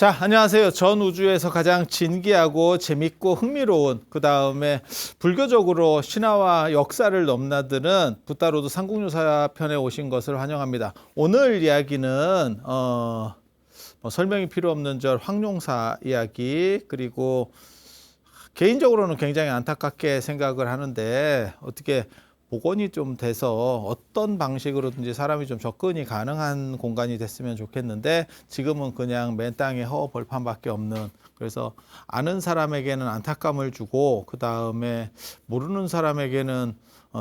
자, 안녕하세요. 전 우주에서 가장 진기하고 재밌고 흥미로운, 그 다음에 불교적으로 신화와 역사를 넘나드는 붓다로드 삼국유사 편에 오신 것을 환영합니다. 오늘 이야기는 설명이 필요 없는 절 황룡사 이야기, 그리고 개인적으로는 굉장히 안타깝게 생각을 하는데, 어떻게 복원이 좀 돼서 어떤 방식으로든지 사람이 좀 접근이 가능한 공간이 됐으면 좋겠는데, 지금은 그냥 맨 땅에 허허벌판밖에 없는, 그래서 아는 사람에게는 안타까움을 주고, 그 다음에 모르는 사람에게는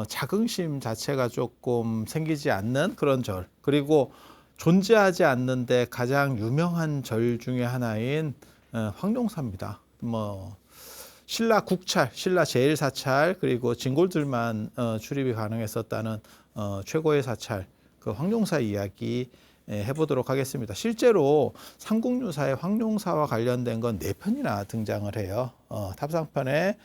자긍심 자체가 조금 생기지 않는 그런 절, 그리고 존재하지 않는데 가장 유명한 절 중에 하나인 황룡사입니다. 신라 국찰, 신라 제1사찰, 그리고 진골들만 출입이 가능했었다는 최고의 사찰, 그 황룡사 이야기 해보도록 하겠습니다. 실제로 삼국유사의 황룡사와 관련된 건 4편이나 등장을 해요. 탑상편에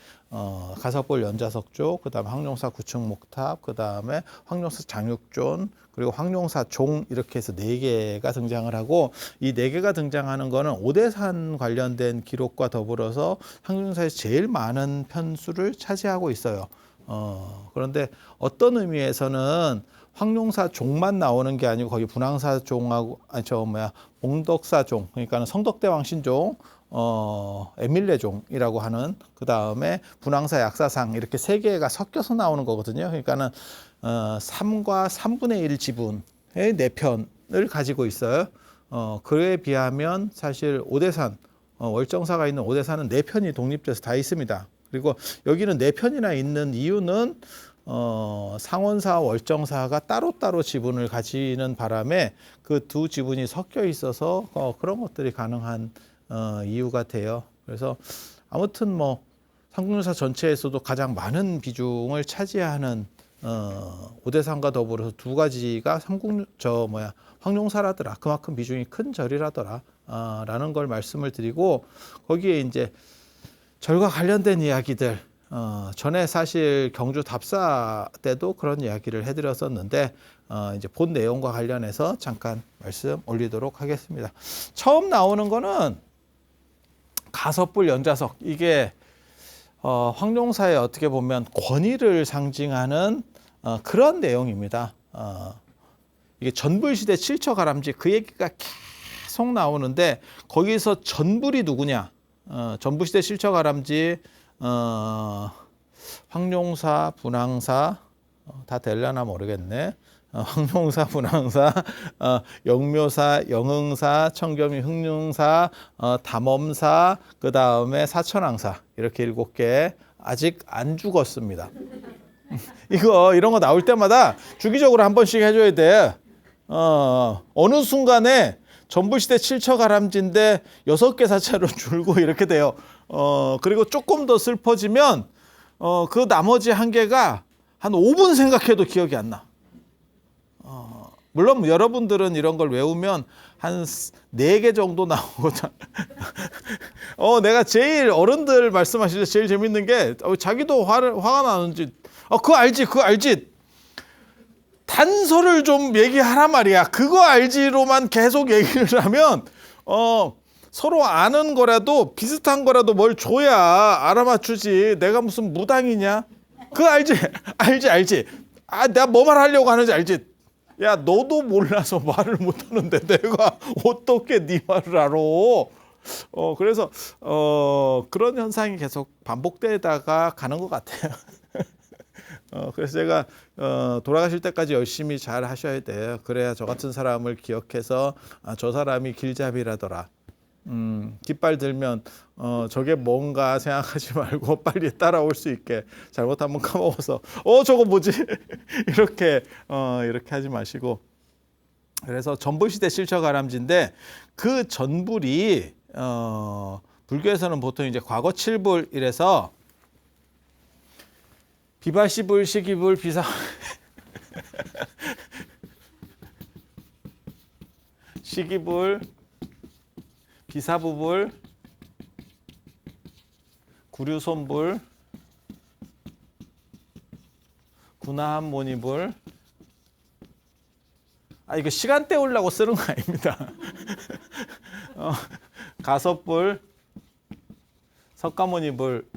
가섭볼 연자석조, 그 다음에 황룡사 구층목탑, 그 다음에 황룡사 장육존, 그리고 황룡사 종, 이렇게 해서 4개가 등장을 하고, 이 4개가 등장하는 거는 오대산 관련된 기록과 더불어서 황룡사에서 제일 많은 편수를 차지하고 있어요. 그런데 어떤 의미에서는 황룡사 종만 나오는 게 아니고 거기 분황사 종하고 봉덕사 종, 그러니까는 성덕대왕 신종, 에밀레 종이라고 하는, 그 다음에 분황사 약사상, 이렇게 3개가 섞여서 나오는 거거든요. 그러니까는 3과 3분의 1 지분의 4편을 가지고 있어요. 그에 비하면 사실 오대산, 월정사가 있는 오대산은 4편이 독립돼서 다 있습니다. 그리고 여기는 4편이나 있는 이유는 상원사와 월정사가 따로따로 지분을 가지는 바람에 그 두 지분이 섞여 있어서 그런 것들이 가능한 이유가 돼요. 그래서 아무튼 삼국유사 전체에서도 가장 많은 비중을 차지하는 오대산과 더불어서 두 가지가 황룡사라더라. 그만큼 비중이 큰 절이라더라. 라는 걸 말씀을 드리고, 거기에 이제 절과 관련된 이야기들, 전에 사실 경주 답사 때도 그런 이야기를 해드렸었는데, 이제 본 내용과 관련해서 잠깐 말씀 올리도록 하겠습니다. 처음 나오는 거는 가섭불 연자석. 이게 황룡사의 어떻게 보면 권위를 상징하는 그런 내용입니다. 이게 전불시대 칠처가람지, 그 얘기가 계속 나오는데, 거기서 전불이 누구냐? 전불시대 칠처가람지, 황룡사, 분황사, 다 되려나 모르겠네. 황룡사, 분황사, 영묘사, 영흥사, 청겸이 흥룡사, 담엄사, 그 다음에 사천왕사, 이렇게 7개 아직 안 죽었습니다. 이런 거 나올 때마다 주기적으로 한 번씩 해줘야 돼. 어느 순간에 전불시대 칠처가람지인데 6개 사찰로 줄고 이렇게 돼요. 그리고 조금 더 슬퍼지면 그 나머지 1개가 한 5분 생각해도 기억이 안 나. 물론 여러분들은 이런 걸 외우면 한 4개 정도 나오거든. 내가 제일 어른들 말씀하실 때 제일 재밌는 게, 자기도 화가 나는지, 그거 알지. 단서를 좀 얘기하란 말이야. 그거 알지로만 계속 얘기를 하면 서로 아는 거라도 비슷한 거라도 뭘 줘야 알아맞추지. 내가 무슨 무당이냐? 그거 알지. 내가 뭐 말하려고 하는지 알지. 야, 너도 몰라서 말을 못하는데 내가 어떻게 네 말을 알아? 그래서 그런 현상이 계속 반복되다가 가는 것 같아요. 그래서 제가 돌아가실 때까지 열심히 잘 하셔야 돼요. 그래야 저 같은 사람을 기억해서 저 사람이 길잡이라더라. 깃발 들면 저게 뭔가 생각하지 말고 빨리 따라올 수 있게, 잘못하면 까먹어서 저거 뭐지? 이렇게 하지 마시고. 그래서 전불시대 칠처가람지인데, 그 전불이 불교에서는 보통 이제 과거 7불 이래서 비바시불, 시기불, 비사 시기불, 비사부불, 구류손불, 구나한모니불. 이거 시간 때우려고 쓰는 거 아닙니다. 가섭불, 석가모니불.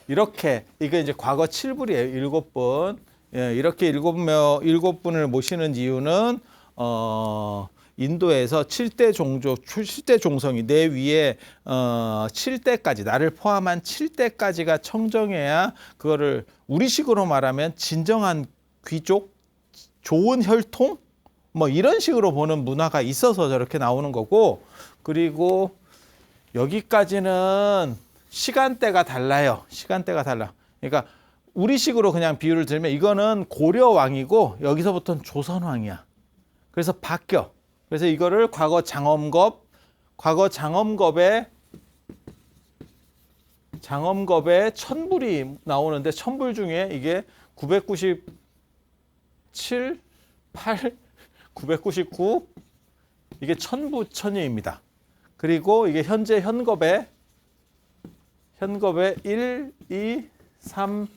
이렇게 이게 이제 과거 7불이에요. 7분. 예, 이렇게 7분을 모시는 이유는 인도에서 7대 종족, 7대 종성이 내 위에 7대까지 나를 포함한 7대까지가 청정해야 그거를 우리식으로 말하면 진정한 귀족, 좋은 혈통 뭐 이런 식으로 보는 문화가 있어서 저렇게 나오는 거고, 그리고 여기까지는 시간대가 달라요. 시간대가 달라. 그러니까 우리식으로 그냥 비유를 들면 이거는 고려 왕이고 여기서부터는 조선 왕이야. 그래서 바뀌어. 그래서 이거를 과거 장엄겁에 천불이 나오는데 천불 중에 이게 997, 8, 999 이게 천부천의입니다. 그리고 이게 현재 현겁에 1, 2, 3,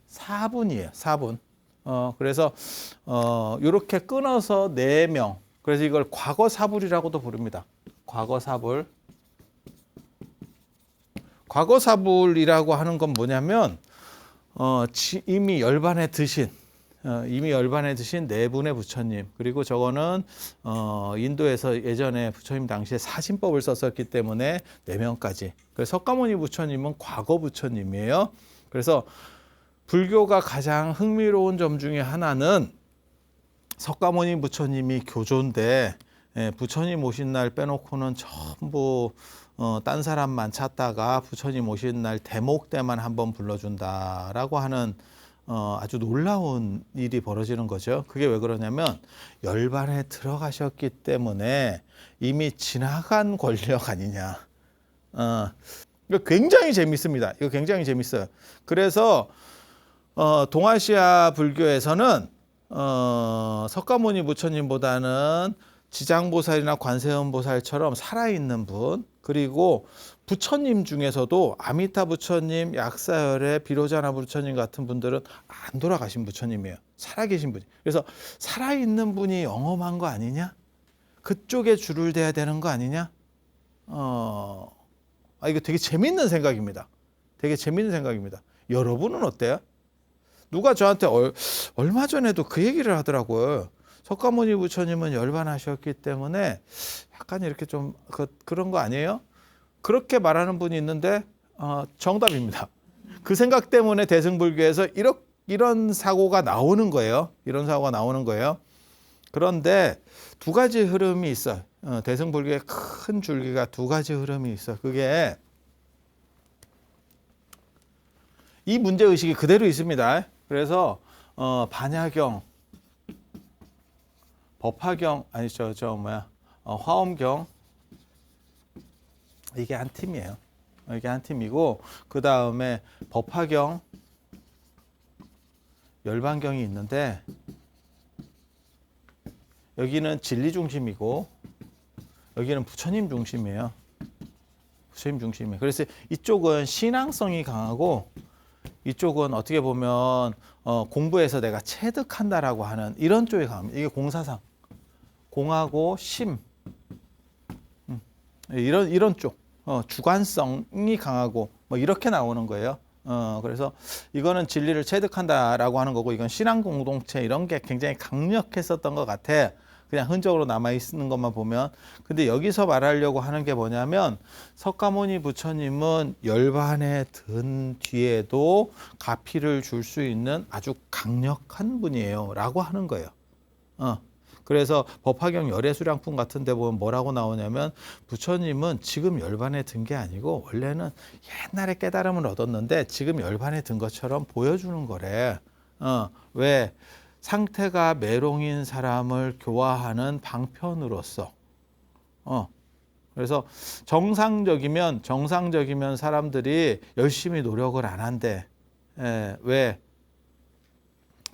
4분이에요. 4분. 그래서 이렇게 끊어서 4명. 그래서 이걸 과거사불이라고도 부릅니다. 과거사불. 과거사불이라고 하는 건 뭐냐면 이미 열반에 드신 네 분의 부처님, 그리고 저거는 인도에서 예전에 부처님 당시에 사신법을 썼었기 때문에 4명까지. 그래서 석가모니 부처님은 과거 부처님이에요. 그래서 불교가 가장 흥미로운 점 중에 하나는 석가모니 부처님이 교조인데, 부처님 오신 날 빼놓고는 전부 딴 사람만 찾다가 부처님 오신 날 대목 때만 한번 불러준다라고 하는 아주 놀라운 일이 벌어지는 거죠. 그게 왜 그러냐면 열반에 들어가셨기 때문에 이미 지나간 권력 아니냐. 이거 굉장히 재밌습니다. 이거 굉장히 재밌어요. 그래서 동아시아 불교에서는 석가모니 부처님보다는 지장보살이나 관세음보살처럼 살아있는 분, 그리고 부처님 중에서도 아미타 부처님, 약사열의 비로자나 부처님 같은 분들은 안 돌아가신 부처님이에요. 살아계신 분이. 그래서 살아있는 분이 영험한 거 아니냐? 그쪽에 줄을 대야 되는 거 아니냐? 이거 되게 재밌는 생각입니다. 되게 재밌는 생각입니다. 여러분은 어때요? 누가 저한테 얼마 전에도 그 얘기를 하더라고요. 석가모니 부처님은 열반하셨기 때문에 약간 이렇게 좀 그런 거 아니에요? 그렇게 말하는 분이 있는데 정답입니다. 그 생각 때문에 대승불교에서 이런 사고가 나오는 거예요. 이런 사고가 나오는 거예요. 그런데 두 가지 흐름이 있어요. 대승불교의 큰 줄기가 두 가지 흐름이 있어요. 그게 이 문제의식이 그대로 있습니다. 그래서 반야경, 법화경, 화엄경, 이게 한 팀이에요. 이게 한 팀이고, 그 다음에 법화경, 열반경이 있는데, 여기는 진리 중심이고 여기는 부처님 중심이에요. 부처님 중심이에요. 그래서 이쪽은 신앙성이 강하고 이쪽은 어떻게 보면 공부해서 내가 체득한다라고 하는 이런 쪽이 강합니다. 이게 공사상, 공하고 심, 이런 쪽, 주관성이 강하고 뭐 이렇게 나오는 거예요. 그래서 이거는 진리를 체득한다라고 하는 거고, 이건 신앙 공동체 이런 게 굉장히 강력했었던 것 같아. 그냥 흔적으로 남아있는 것만 보면. 근데 여기서 말하려고 하는 게 뭐냐면, 석가모니 부처님은 열반에 든 뒤에도 가피를 줄 수 있는 아주 강력한 분이에요 라고 하는 거예요. 그래서 법화경 열애수량품 같은 데 보면 뭐라고 나오냐면, 부처님은 지금 열반에 든 게 아니고 원래는 옛날에 깨달음을 얻었는데 지금 열반에 든 것처럼 보여주는 거래. 왜? 상태가 메롱인 사람을 교화하는 방편으로서. 그래서 정상적이면 사람들이 열심히 노력을 안 한대. 왜?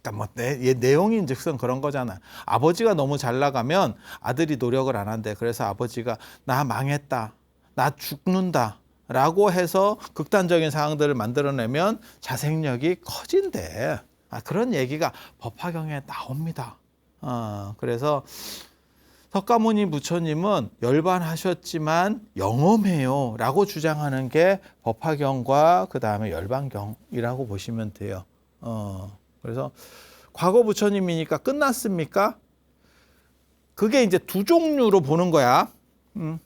그러니까 뭐 내용인즉슨 그런 거잖아. 아버지가 너무 잘 나가면 아들이 노력을 안 한대. 그래서 아버지가 나 망했다, 나 죽는다 라고 해서 극단적인 상황들을 만들어내면 자생력이 커진대. 그런 얘기가 법화경에 나옵니다. 그래서 석가모니 부처님은 열반하셨지만 영험해요 라고 주장하는 게 법화경과 그 다음에 열반경이라고 보시면 돼요. 그래서 과거 부처님이니까 끝났습니까? 그게 이제 두 종류로 보는 거야.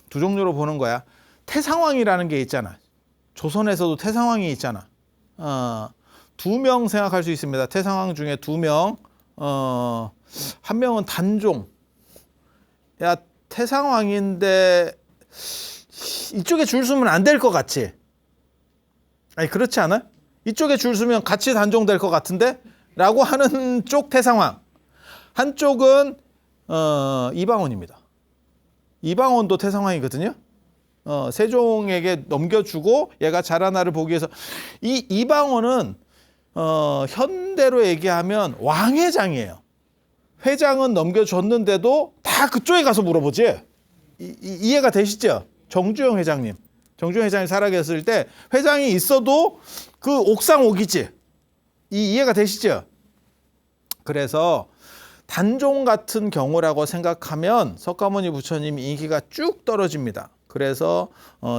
두 종류로 보는 거야. 태상왕이라는 게 있잖아. 조선에서도 태상왕이 있잖아. 두 명 생각할 수 있습니다. 태상왕 중에 두 명. 한 명은 단종. 야, 태상왕인데 이쪽에 줄 서면 안 될 것 같지? 아니, 그렇지 않아? 이쪽에 줄 서면 같이 단종될 것 같은데? 라고 하는 쪽 태상왕. 한쪽은 이방원입니다. 이방원도 태상왕이거든요. 세종에게 넘겨주고 얘가 자라나를 보기 위해서 이 이방원은 현대로 얘기하면 왕회장이에요. 회장은 넘겨줬는데도 다 그쪽에 가서 물어보지. 이해가 되시죠? 정주영 회장님. 정주영 회장이 살아계셨을 때 회장이 있어도 그 옥상 옥이지. 이해가 되시죠? 그래서 단종 같은 경우라고 생각하면 석가모니 부처님 인기가 쭉 떨어집니다. 그래서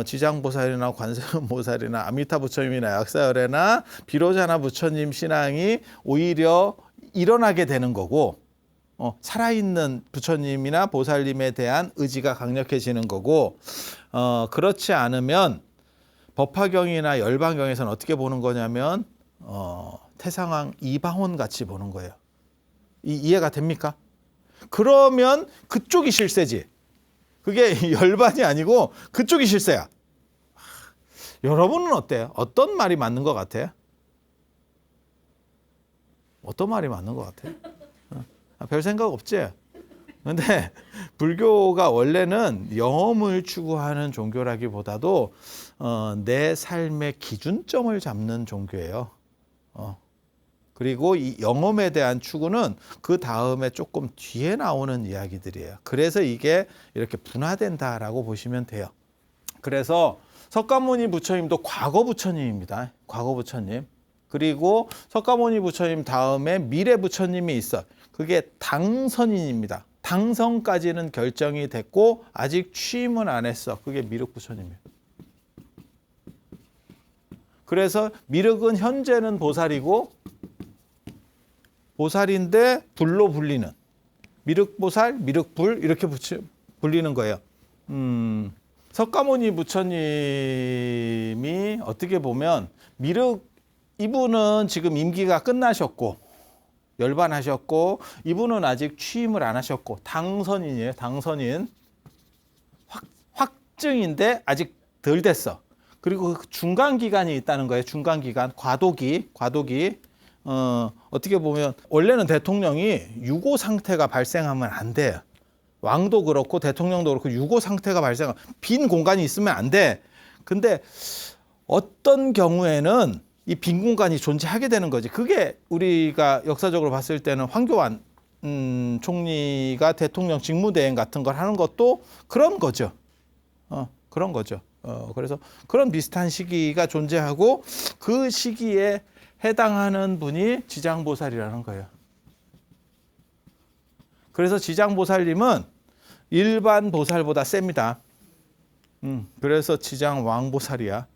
지장보살이나 관세음보살이나 아미타 부처님이나 약사열애나 비로자나 부처님 신앙이 오히려 일어나게 되는 거고, 살아있는 부처님이나 보살님에 대한 의지가 강력해지는 거고, 그렇지 않으면 법화경이나 열반경에서는 어떻게 보는 거냐면 태상왕 이방원 같이 보는 거예요. 이해가 됩니까? 그러면 그쪽이 실세지. 그게 열반이 아니고 그쪽이 실세야. 여러분은 어때요? 어떤 말이 맞는 것 같아요? 어떤 말이 맞는 것 같아요? 별 생각 없지? 근데 불교가 원래는 영험을 추구하는 종교라기보다도 내 삶의 기준점을 잡는 종교예요. 그리고 이 영험에 대한 추구는 그 다음에 조금 뒤에 나오는 이야기들이에요. 그래서 이게 이렇게 분화된다라고 보시면 돼요. 그래서 석가모니 부처님도 과거 부처님입니다. 과거 부처님. 그리고 석가모니 부처님 다음에 미래 부처님이 있어. 그게 당선인입니다. 당선까지는 결정이 됐고 아직 취임은 안 했어. 그게 미륵 부처님이에요. 그래서 미륵은 현재는 보살이고 보살인데 불로 불리는 미륵보살, 미륵불 이렇게 불리는 거예요. 석가모니 부처님이 어떻게 보면 미륵 이분은 지금 임기가 끝나셨고 열반하셨고 이분은 아직 취임을 안 하셨고 당선인이에요. 당선인. 확증인데 아직 덜 됐어. 그리고 그 중간 기간이 있다는 거예요. 중간 기간. 과도기. 어떻게 보면 원래는 대통령이 유고 상태가 발생하면 안 돼요. 왕도 그렇고 대통령도 그렇고 유고 상태가 발생하면 빈 공간이 있으면 안 돼. 근데 어떤 경우에는 이 빈 공간이 존재하게 되는 거지. 그게 우리가 역사적으로 봤을 때는 황교안 총리가 대통령 직무대행 같은 걸 하는 것도 그런 거죠. 그런 거죠. 그래서 그런 비슷한 시기가 존재하고 그 시기에 해당하는 분이 지장보살이라는 거예요. 그래서 지장보살님은 일반 보살보다 셉니다. 그래서 지장왕보살이야.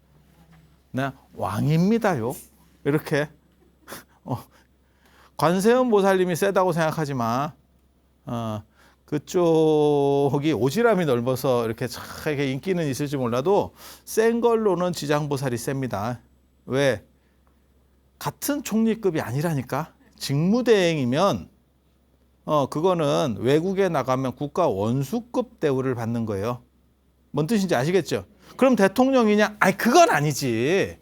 나 왕입니다요. 이렇게. 관세음 보살님이 세다고 생각하지 마. 그쪽이 오지랖이 넓어서 이렇게 인기는 있을지 몰라도 센 걸로는 지장보살이 셉니다. 왜? 같은 총리급이 아니라니까. 직무대행이면 그거는 외국에 나가면 국가 원수급 대우를 받는 거예요. 뭔 뜻인지 아시겠죠? 그럼 대통령이냐? 아니 그건 아니지.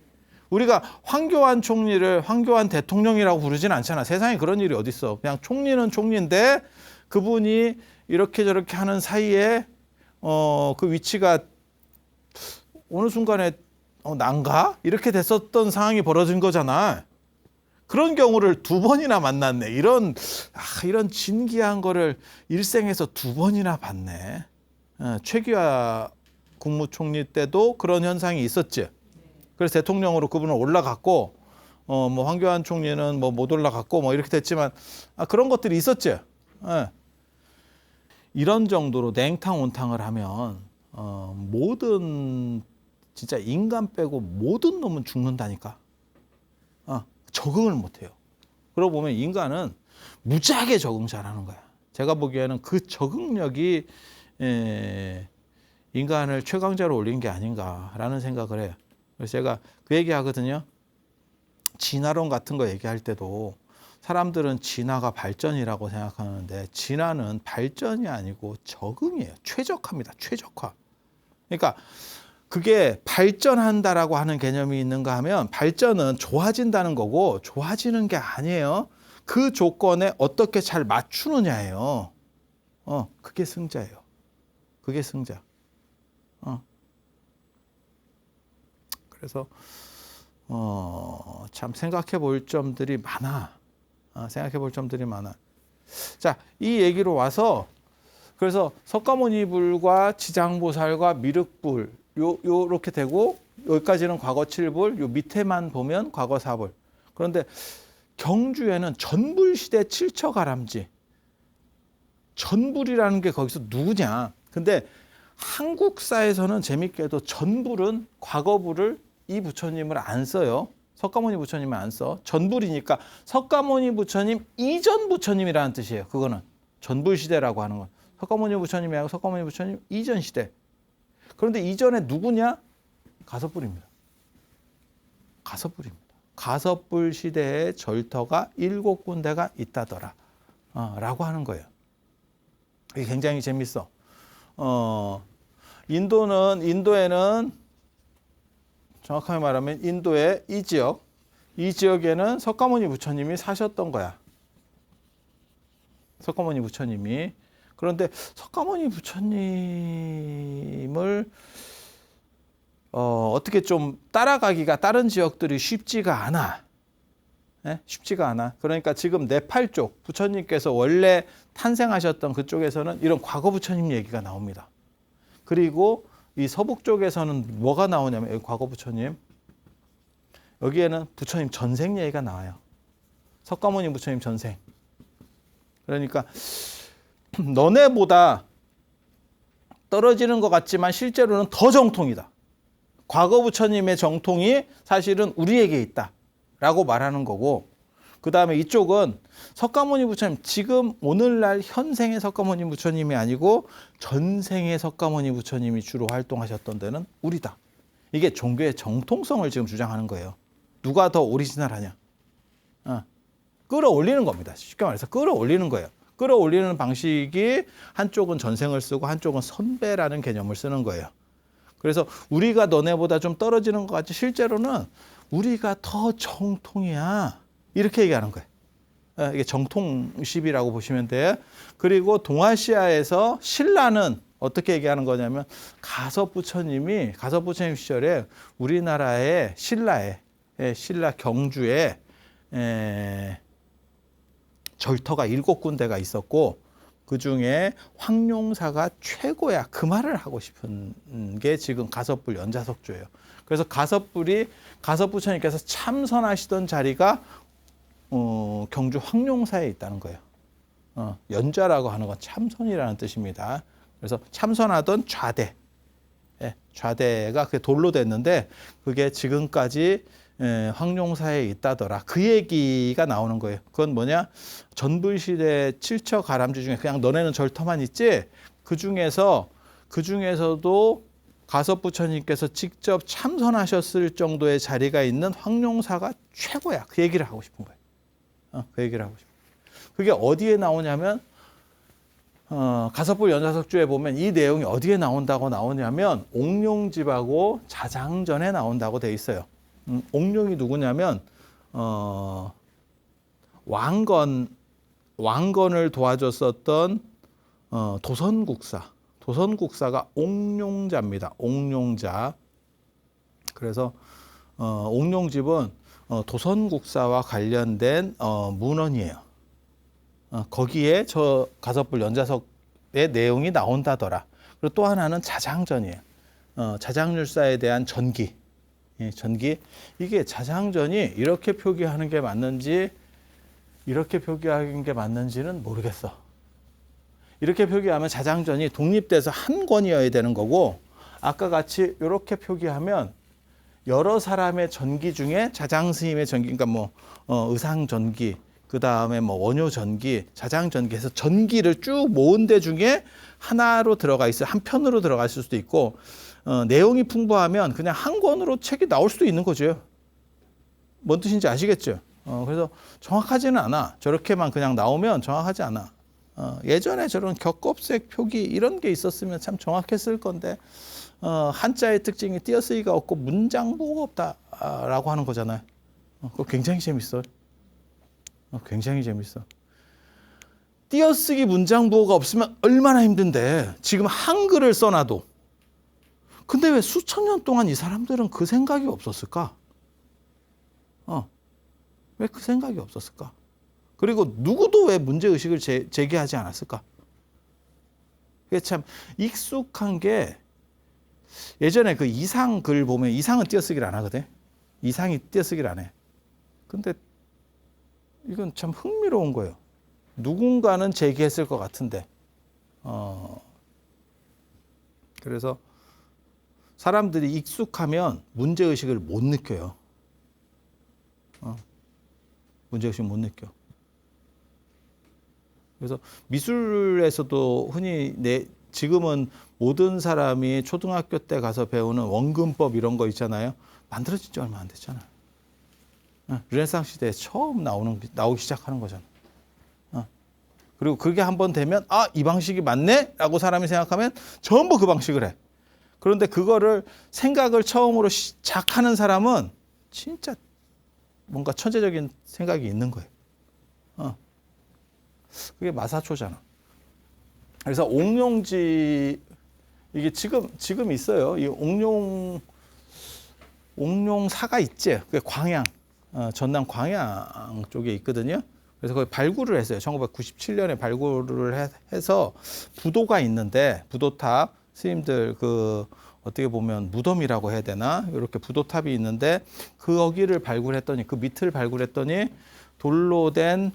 우리가 황교안 총리를 황교안 대통령이라고 부르진 않잖아. 세상에 그런 일이 어딨어. 그냥 총리는 총리인데 그분이 이렇게 저렇게 하는 사이에 그 위치가 어느 순간에 난가? 이렇게 됐었던 상황이 벌어진 거잖아. 그런 경우를 두 번이나 만났네. 이런 진기한 거를 일생에서 두 번이나 봤네. 최규하 국무총리 때도 그런 현상이 있었지. 그래서 대통령으로 그분은 올라갔고, 뭐 황교안 총리는 뭐 못 올라갔고, 뭐 이렇게 됐지만, 그런 것들이 있었지. 이런 정도로 냉탕 온탕을 하면 모든 진짜 인간 빼고 모든 놈은 죽는다니까. 적응을 못해요. 그러고 보면 인간은 무지하게 적응 잘하는 거야. 제가 보기에는 그 적응력이 인간을 최강자로 올린 게 아닌가라는 생각을 해요. 그래서 제가 그 얘기 하거든요. 진화론 같은 거 얘기할 때도 사람들은 진화가 발전이라고 생각하는데 진화는 발전이 아니고 적응이에요. 최적화입니다. 최적화. 그러니까 그게 발전한다라고 하는 개념이 있는가 하면 발전은 좋아진다는 거고 좋아지는 게 아니에요. 그 조건에 어떻게 잘 맞추느냐예요. 그게 승자예요. 그게 승자. 그래서 참 생각해 볼 점들이 많아. 생각해 볼 점들이 많아. 자, 이 얘기로 와서 그래서 석가모니불과 지장보살과 미륵불 요렇게 되고 여기까지는 과거 7불, 요 밑에만 보면 과거 4불. 그런데 경주에는 전불시대 칠처가람지. 전불이라는 게 거기서 누구냐. 근데 한국사에서는 재밌게도 전불은 과거불을 이 부처님을 안 써요. 석가모니 부처님은 안 써. 전불이니까 석가모니 부처님 이전 부처님이라는 뜻이에요. 그거는 전불시대라고 하는 건. 석가모니 부처님이 아니고 석가모니 부처님 이전 시대. 그런데 이전에 누구냐? 가섭불입니다. 가섭불입니다. 가섭불 시대에 절터가 7군데가 있다더라. 라고 하는 거예요. 이게 굉장히 재밌어. 인도에는 정확하게 말하면 인도의 이 지역에는 석가모니 부처님이 사셨던 거야. 석가모니 부처님이. 그런데 석가모니 부처님을 어떻게 좀 따라가기가 다른 지역들이 쉽지가 않아. 네? 쉽지가 않아. 그러니까 지금 네팔 쪽 부처님께서 원래 탄생하셨던 그쪽에서는 이런 과거 부처님 얘기가 나옵니다. 그리고 이 서북 쪽에서는 뭐가 나오냐면 여기 과거 부처님. 여기에는 부처님 전생 얘기가 나와요. 석가모니 부처님 전생. 그러니까 너네보다 떨어지는 것 같지만 실제로는 더 정통이다. 과거 부처님의 정통이 사실은 우리에게 있다라고 말하는 거고, 그 다음에 이쪽은 석가모니 부처님, 지금 오늘날 현생의 석가모니 부처님이 아니고 전생의 석가모니 부처님이 주로 활동하셨던 데는 우리다. 이게 종교의 정통성을 지금 주장하는 거예요. 누가 더 오리지널하냐. 끌어올리는 겁니다. 쉽게 말해서 끌어올리는 거예요. 끌어올리는 방식이 한쪽은 전생을 쓰고 한쪽은 선배라는 개념을 쓰는 거예요. 그래서 우리가 너네보다 좀 떨어지는 것 같지 실제로는 우리가 더 정통이야. 이렇게 얘기하는 거예요. 이게 정통십이라고 보시면 돼요. 그리고 동아시아에서 신라는 어떻게 얘기하는 거냐면 가섭 부처님 시절에 우리나라의 신라 경주에 절터가 7군데가 있었고 그중에 황룡사가 최고야. 그 말을 하고 싶은 게 지금 가섭불 연자석조예요. 그래서 가섭 부처님께서 참선하시던 자리가 경주 황룡사에 있다는 거예요. 연자라고 하는 건 참선이라는 뜻입니다. 그래서 참선하던 좌대가 그게 돌로 됐는데 그게 지금까지 황룡사에 있다더라. 그 얘기가 나오는 거예요. 그건 뭐냐? 전불시대 칠처 가람쥐 중에 그냥 너네는 절터만 있지? 그 중에서도 가섭 부처님께서 직접 참선하셨을 정도의 자리가 있는 황룡사가 최고야. 그 얘기를 하고 싶은 거예요. 그 얘기를 하고 싶은 거예요. 그게 어디에 나오냐면 가섭불 연자석주에 보면 이 내용이 어디에 나오냐면 옥룡집하고 자장전에 나온다고 돼 있어요. 옥룡이 누구냐면 왕건을 도와줬었던 도선국사가 옥룡자입니다. 옥룡자. 그래서 옥룡집은 도선국사와 관련된 문헌이에요. 거기에 저 가섭불 연자석의 내용이 나온다더라. 그리고 또 하나는 자장전이에요. 자장률사에 대한 전기. 전기. 이게 자장전이 이렇게 표기하는 게 맞는지 이렇게 표기하는 게 맞는지는 모르겠어. 이렇게 표기하면 자장전이 독립돼서 한 권이어야 되는 거고, 아까 같이 이렇게 표기하면 여러 사람의 전기 중에 자장 스님의 전기, 그러니까 뭐 의상 전기, 그 다음에 뭐 원효 전기, 자장 전기해서 전기를 쭉 모은 데 중에 하나로 들어가 있어요. 한 편으로 들어갈 수도 있고, 내용이 풍부하면 그냥 한 권으로 책이 나올 수도 있는 거죠. 뭔 뜻인지 아시겠죠? 그래서 정확하지는 않아. 저렇게만 그냥 나오면 정확하지 않아. 예전에 저런 격겁색 표기 이런 게 있었으면 참 정확했을 건데, 한자의 특징이 띄어쓰기가 없고 문장부호가 없다라고 하는 거잖아요. 그거 굉장히 재밌어. 굉장히 재밌어. 띄어쓰기 문장부호가 없으면 얼마나 힘든데, 지금 한글을 써놔도. 근데 왜 수천 년 동안 이 사람들은 그 생각이 없었을까? 왜 그 생각이 없었을까? 그리고 누구도 왜 문제의식을 제기하지 않았을까? 그게 참 익숙한 게, 예전에 그 이상 글 보면 이상은 띄어쓰기를 안 하거든. 이상이 띄어쓰기를 안 해. 근데 이건 참 흥미로운 거예요. 누군가는 제기했을 것 같은데. 그래서 사람들이 익숙하면 문제의식을 못 느껴요. 문제의식 못 느껴. 그래서 미술에서도 흔히 지금은 모든 사람이 초등학교 때 가서 배우는 원근법 이런 거 있잖아요. 만들어진 지 얼마 안 됐잖아요. 르네상스 시대에 처음 나오기 시작하는 거잖아요. 그리고 그게 한번 되면 이 방식이 맞네? 라고 사람이 생각하면 전부 그 방식을 해. 그런데 그거를 생각을 처음으로 시작하는 사람은 진짜 뭔가 천재적인 생각이 있는 거예요. 그게 마사초잖아. 그래서 옥룡지, 이게 지금 있어요. 이 옥룡사가 있지. 그게 광양, 전남 광양 쪽에 있거든요. 그래서 거기 발굴을 했어요. 1997년에 발굴을 해서 부도가 있는데, 부도탑, 스님들 어떻게 보면 무덤이라고 해야 되나? 이렇게 부도탑이 있는데, 거기를 발굴했더니, 그 밑을 발굴했더니 돌로 된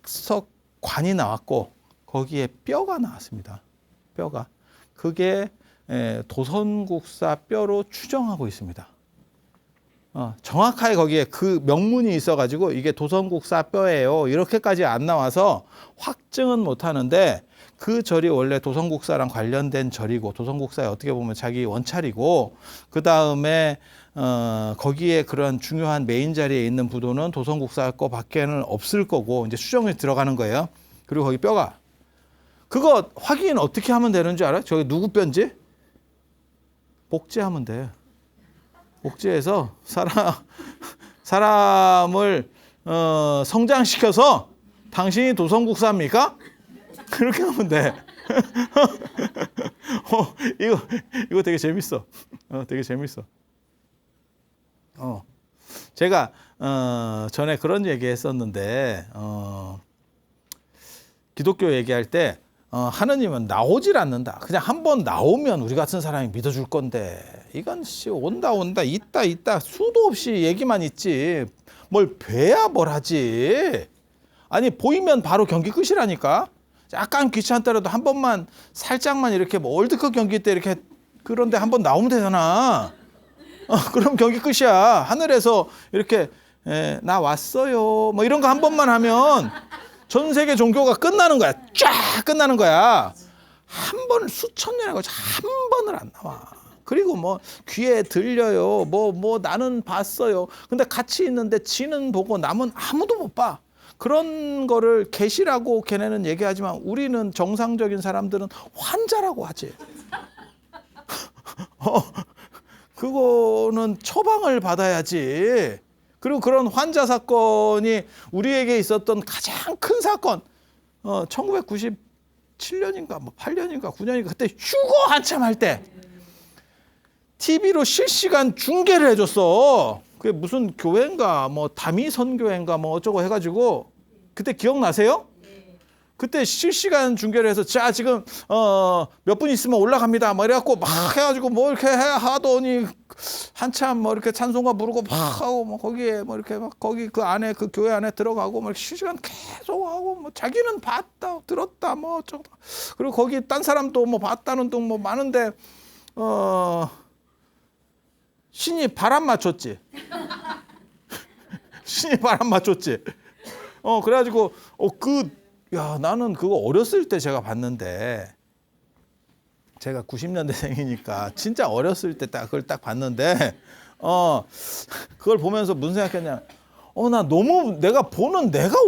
석관이 나왔고, 거기에 뼈가 나왔습니다. 뼈가. 그게 도선국사 뼈로 추정하고 있습니다. 정확하게 거기에 그 명문이 있어가지고 이게 도선국사 뼈예요. 이렇게까지 안 나와서 확증은 못 하는데, 그 절이 원래 도선국사랑 관련된 절이고, 도선국사에 어떻게 보면 자기 원찰이고, 그 다음에 거기에 그런 중요한 메인 자리에 있는 부도는 도선국사 거 밖에는 없을 거고, 이제 수정이 들어가는 거예요. 그리고 거기 뼈가. 그거 확인 어떻게 하면 되는 줄 알아요? 저기 누구 뼈인지? 복제하면 돼. 복제해서 사람을 성장시켜서 당신이 도선국사입니까? 그렇게 하면 돼. 이거 되게 재밌어. 되게 재밌어. 제가 전에 그런 얘기 했었는데, 기독교 얘기할 때 하느님은 나오질 않는다. 그냥 한번 나오면 우리 같은 사람이 믿어줄 건데, 이건 온다 있다 수도 없이 얘기만 있지. 뭘 뵈야 뭘 하지. 아니 보이면 바로 경기 끝이라니까. 약간 귀찮더라도 한 번만 살짝만 이렇게 뭐 월드컵 경기 때 이렇게 그런데 한 번 나오면 되잖아. 그럼 경기 끝이야. 하늘에서 이렇게 나 왔어요. 뭐 이런 거 한 번만 하면 전 세계 종교가 끝나는 거야. 쫙 끝나는 거야. 한 번을 수천 년에 걸쳐 한 번을 안 나와. 그리고 뭐 귀에 들려요. 뭐 나는 봤어요. 근데 같이 있는데 지는 보고 남은 아무도 못 봐. 그런 거를 계시라고 걔네는 얘기하지만 우리는 정상적인 사람들은 환자라고 하지. 그거는 처방을 받아야지. 그리고 그런 환자 사건이 우리에게 있었던 가장 큰 사건, 1997년인가 뭐 8년인가 9년인가 그때 휴거 한참 할 때 TV로 실시간 중계를 해줬어. 그게 무슨 교회인가 뭐 다미 선교회인가 뭐 어쩌고 해가지고 그때 기억나세요? 그때 실시간 중계를 해서 자 지금 몇 분 있으면 올라갑니다. 뭐 이래갖고 막 해가지고 뭐 이렇게 하더니 한참 뭐 이렇게 찬송가 부르고 막 하고 뭐 거기에 뭐 이렇게 막 거기 그 안에 그 교회 안에 들어가고 뭐 이렇게 실시간 계속 하고 뭐 자기는 봤다 들었다 뭐 어쩌고 그리고 거기 딴 사람도 뭐 봤다는 둥 뭐 많은데 신이 바람 맞췄지. 신이 바람 맞췄지. 그래가지고 야 나는 그거 어렸을 때 제가 봤는데 제가 90년대생이니까 진짜 어렸을 때 딱 그걸 딱 봤는데 그걸 보면서 무슨 생각했냐? 나 너무 내가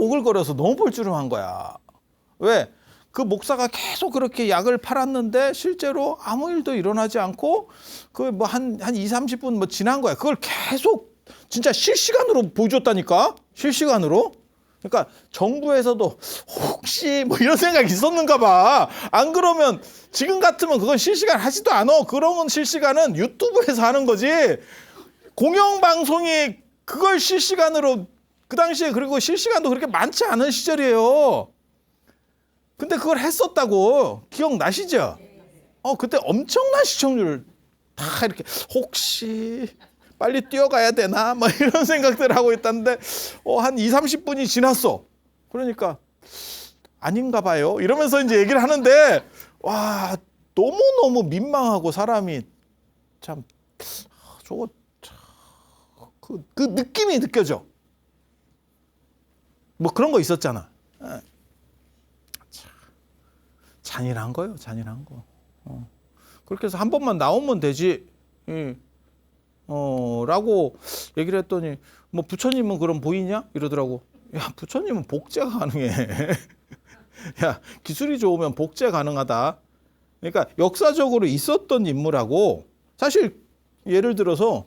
오글거려서 너무 뻘쭘한 거야. 왜? 그 목사가 계속 그렇게 약을 팔았는데 실제로 아무 일도 일어나지 않고 그 뭐 한 2, 30분 뭐 지난 거야. 그걸 계속 진짜 실시간으로 보여줬다니까. 실시간으로. 그러니까 정부에서도 혹시 뭐 이런 생각이 있었는가 봐. 안 그러면 지금 같으면 그건 실시간 하지도 않아. 그런 실시간은 유튜브에서 하는 거지. 공영방송이 그걸 실시간으로 그 당시에 그리고 실시간도 그렇게 많지 않은 시절이에요. 근데 그걸 했었다고 기억나시죠? 그때 엄청난 시청률 다 이렇게 혹시 빨리 뛰어가야 되나? 뭐 이런 생각들을 하고 있다는데 한 2, 30분이 지났어. 그러니까 아닌가 봐요. 이러면서 이제 얘기를 하는데 와 너무너무 민망하고 사람이 참 저거 그 느낌이 느껴져. 뭐 그런 거 있었잖아. 잔인한 거예요. 잔인한 거. 그렇게 해서 한 번만 나오면 되지. 라고 얘기를 했더니 뭐 부처님은 그럼 보이냐? 이러더라고. 야 부처님은 복제가 가능해. 야 기술이 좋으면 복제 가능하다. 그러니까 역사적으로 있었던 인물하고 사실 예를 들어서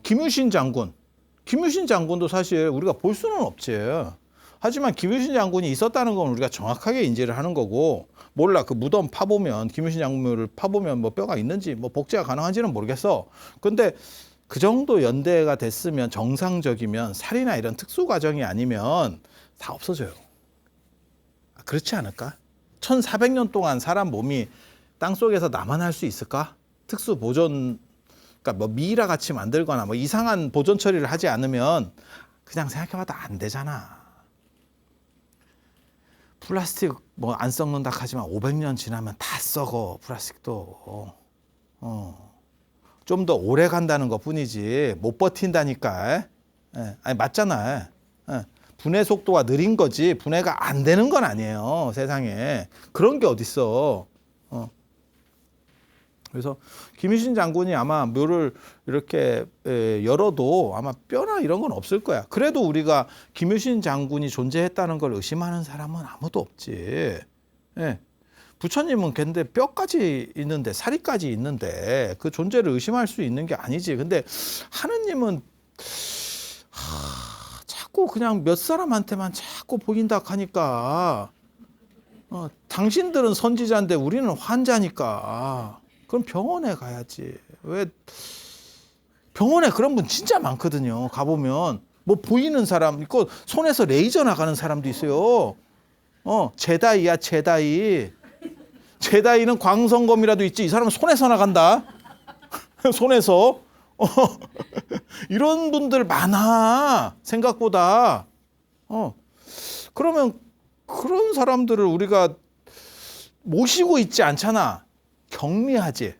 김유신 장군도 사실 우리가 볼 수는 없지. 하지만 김유신 장군이 있었다는 건 우리가 정확하게 인지를 하는 거고 몰라 그 무덤 파보면 김유신 장군을 파보면 뭐 뼈가 있는지 뭐 복제가 가능한지는 모르겠어. 근데 그 정도 연대가 됐으면 정상적이면 살이나 이런 특수 과정이 아니면 다 없어져요. 그렇지 않을까? 1400년 동안 사람 몸이 땅속에서 남아날 수 있을까? 특수 보존 그러니까 뭐 미이라 같이 만들거나 뭐 이상한 보존 처리를 하지 않으면 그냥 생각해봐도 안 되잖아. 플라스틱 뭐 안 썩는다 하지만 500년 지나면 다 썩어. 플라스틱도 좀 더 오래 간다는 것 뿐이지 못 버틴다니까. 아니 맞잖아. 분해 속도가 느린 거지 분해가 안 되는 건 아니에요. 세상에 그런 게 어딨어. 그래서 김유신 장군이 아마 묘를 이렇게 열어도 아마 뼈나 이런 건 없을 거야. 그래도 우리가 김유신 장군이 존재했다는 걸 의심하는 사람은 아무도 없지. 부처님은 근데 뼈까지 있는데 살이까지 있는데 그 존재를 의심할 수 있는 게 아니지. 근데 하느님은 자꾸 그냥 몇 사람한테만 자꾸 보인다 하니까 당신들은 선지자인데 우리는 환자니까. 그럼 병원에 가야지. 왜 병원에 그런 분 진짜 많거든요. 가보면 뭐 보이는 사람 있고 손에서 레이저 나가는 사람도 있어요. 제다이야 제다이. 제다이는 광선검이라도 있지. 이 사람은 손에서 나간다. 손에서. 이런 분들 많아. 생각보다. 그러면 그런 사람들을 우리가 모시고 있지 않잖아. 경미하지.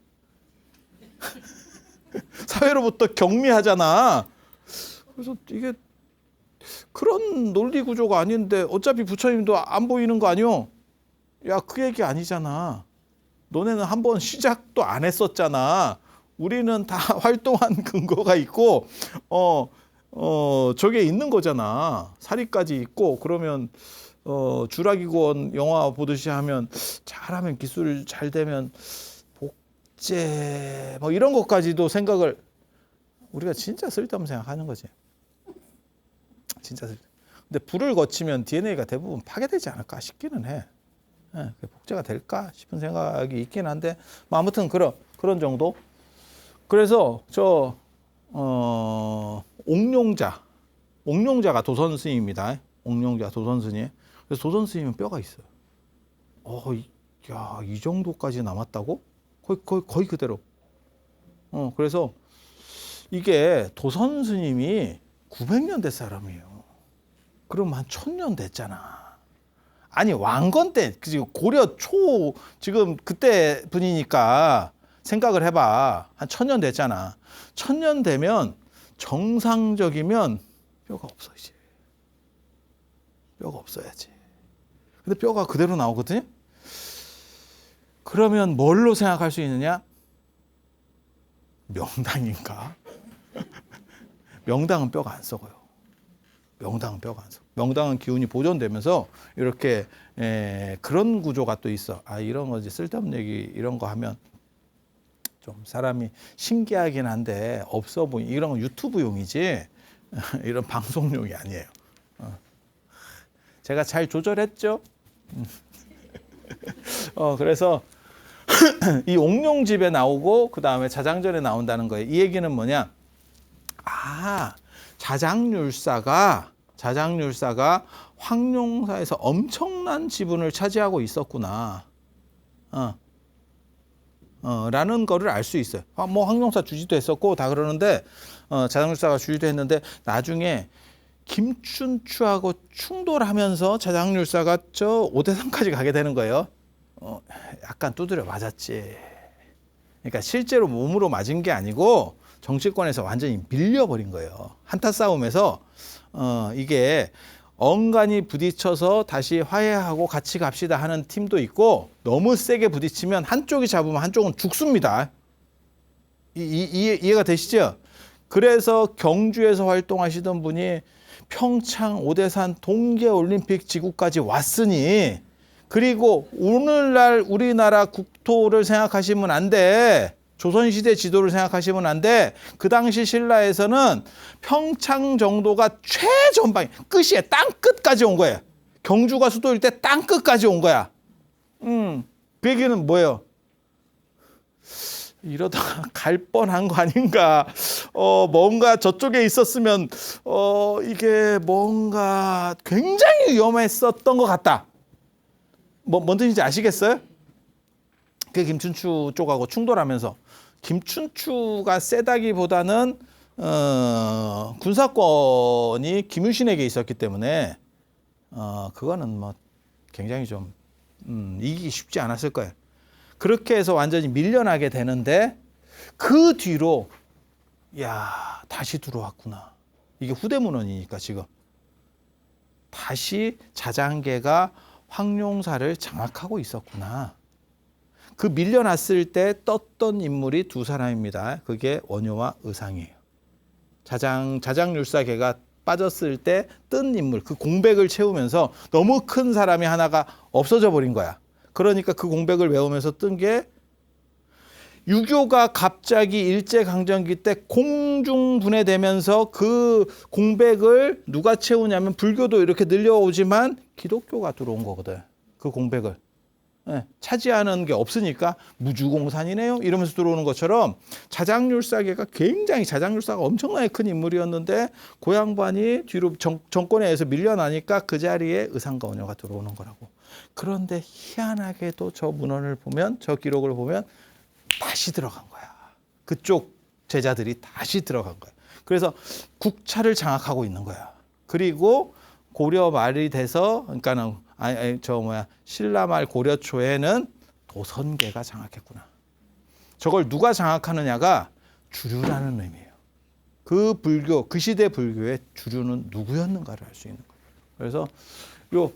사회로부터 경미하잖아. 그래서 이게 그런 논리 구조가 아닌데 어차피 부처님도 안 보이는 거 아니요? 야, 그 얘기 아니잖아. 너네는 한번 시작도 안 했었잖아. 우리는 다 활동한 근거가 있고 저게 있는 거잖아. 사리까지 있고 그러면 주라기권 영화 보듯이 하면 잘하면 기술 잘 되면 복제 뭐 이런 것까지도 생각을 우리가 진짜 쓸데없는 생각하는 거지. 진짜 근데 불을 거치면 DNA가 대부분 파괴되지 않을까 싶기는 해. 복제가 될까 싶은 생각이 있긴 한데 뭐 아무튼 그런 정도. 그래서 저 옥룡자가 도선 스님입니다. 옥룡자 도선 스님. 그래서 도선 스님은 뼈가 있어요. 이 정도까지 남았다고? 거의 그대로. 그래서 이게 도선 스님이 900년대 사람이에요. 그럼 한 1000년 됐잖아. 아니 왕건 때 지금 고려 초 지금 그때 분이니까 생각을 해봐. 한 1000년 됐잖아. 1000년 되면 정상적이면 뼈가 없어 이제. 뼈가 없어야지. 근데 뼈가 그대로 나오거든요. 그러면 뭘로 생각할 수 있느냐? 명당인가? 명당은 뼈가 안 썩어요. 명당은 뼈가 안 썩어. 명당은 기운이 보존되면서 이렇게 그런 구조가 또 있어. 이런 거 이제 쓸데없는 얘기 이런 거 하면 좀 사람이 신기하긴 한데 없어 보이. 이런 건 유튜브용이지 이런 방송용이 아니에요. 제가 잘 조절했죠. 그래서 이 옥룡집에 나오고 그 다음에 자장전에 나온다는 거예요. 이 얘기는 뭐냐? 자장률사가 황룡사에서 엄청난 지분을 차지하고 있었구나. 라는 거를 알 수 있어요. 뭐 황룡사 주지도 했었고 다 그러는데 자장률사가 주지도 했는데 나중에 김춘추하고 충돌하면서 자장률사가 저 오대산까지 가게 되는 거예요. 약간 두드려 맞았지. 그러니까 실제로 몸으로 맞은 게 아니고 정치권에서 완전히 밀려버린 거예요. 한타 싸움에서 이게 엉간히 부딪혀서 다시 화해하고 같이 갑시다 하는 팀도 있고 너무 세게 부딪히면 한쪽이 잡으면 한쪽은 죽습니다. 이해가 되시죠? 그래서 경주에서 활동하시던 분이 평창, 오대산, 동계올림픽 지구까지 왔으니 그리고 오늘날 우리나라 국토를 생각하시면 안 돼. 조선시대 지도를 생각하시면 안 돼. 그 당시 신라에서는 평창 정도가 최전방, 끝이야. 땅 끝까지 온 거예요. 경주가 수도일 때 땅 끝까지 온 거야. 그 얘기는 뭐예요? 이러다가 갈 뻔한 거 아닌가. 뭔가 저쪽에 있었으면 이게 뭔가 굉장히 위험했었던 것 같다. 뭔 뜻인지 아시겠어요? 그 김춘추 쪽하고 충돌하면서 김춘추가 세다기보다는 군사권이 김유신에게 있었기 때문에 그거는 뭐 굉장히 좀 이기기 쉽지 않았을 거예요. 그렇게 해서 완전히 밀려나게 되는데 그 뒤로 다시 들어왔구나. 이게 후대문헌이니까 지금 다시 자장계가 황룡사를 장악하고 있었구나. 그 밀려났을 때 떴던 인물이 두 사람입니다. 그게 원효와 의상이에요. 자장률사계가 빠졌을 때 뜬 인물, 그 공백을 채우면서 너무 큰 사람이 하나가 없어져 버린 거야. 그러니까 그 공백을 메우면서 뜬 게 유교가 갑자기 일제강점기 때 공중분해되면서 그 공백을 누가 채우냐면 불교도 이렇게 늘려오지만 기독교가 들어온 거거든. 그 공백을. 차지하는 게 없으니까 무주공산이네요 이러면서 들어오는 것처럼 자장률사계가 굉장히 자장률사가 엄청나게 큰 인물이었는데 그 양반이 뒤로 정권에 의해서 밀려나니까 그 자리에 의상과 원효가 들어오는 거라고. 그런데 희한하게도 저 문헌을 보면 저 기록을 보면 다시 들어간 거야. 그쪽 제자들이 다시 들어간 거야. 그래서 국차를 장악하고 있는 거야. 그리고 고려 말이 돼서 그러니까는 신라 말 고려 초에는 도선계가 장악했구나. 저걸 누가 장악하느냐가 주류라는 의미예요. 그 불교, 그 시대 불교의 주류는 누구였는가를 알 수 있는 거예요. 그래서 요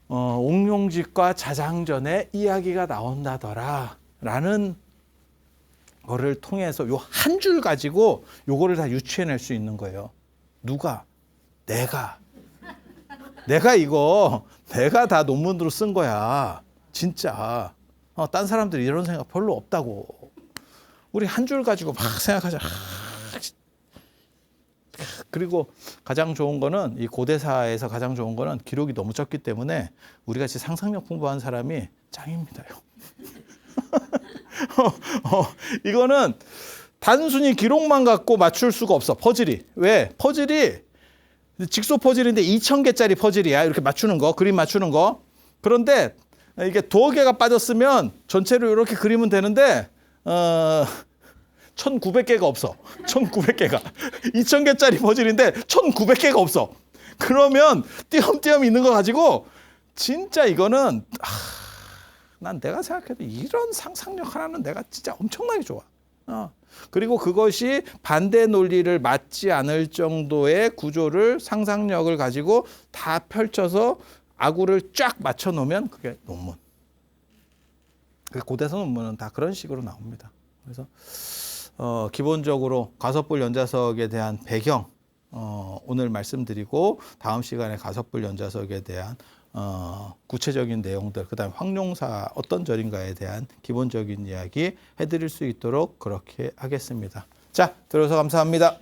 옥룡집과 자장전에 이야기가 나온다더라라는 거를 통해서 요 한 줄 가지고 요거를 다 유추해낼 수 있는 거예요. 누가? 내가 다 논문으로 쓴 거야. 진짜. 딴 사람들이 이런 생각 별로 없다고. 우리 한 줄 가지고 막 생각하자. 그리고 가장 좋은 거는 이 고대사에서 가장 좋은 거는 기록이 너무 적기 때문에 우리 같이 상상력 풍부한 사람이 짱입니다요. 이거는 단순히 기록만 갖고 맞출 수가 없어. 퍼즐이. 왜? 퍼즐이 직소 퍼즐인데 2,000개짜리 퍼즐이야. 이렇게 맞추는 거, 그림 맞추는 거. 그런데 이게 두어 개가 빠졌으면 전체로 이렇게 그리면 되는데 1,900개가 없어. 1,900개가. 2,000개짜리 퍼즐인데 1,900개가 없어. 그러면 띄엄띄엄 있는 거 가지고 진짜 이거는 난 내가 생각해도 이런 상상력 하나는 내가 진짜 엄청나게 좋아. 그리고 그것이 반대 논리를 맞지 않을 정도의 구조를 상상력을 가지고 다 펼쳐서 아구를 쫙 맞춰 놓으면 그게 논문. 고대서 논문은 다 그런 식으로 나옵니다. 그래서 기본적으로 가섭불 연자석에 대한 배경 오늘 말씀드리고 다음 시간에 가섭불 연자석에 대한 구체적인 내용들, 그다음에 황룡사 어떤 절인가에 대한 기본적인 이야기 해드릴 수 있도록 그렇게 하겠습니다. 자, 들어서 감사합니다.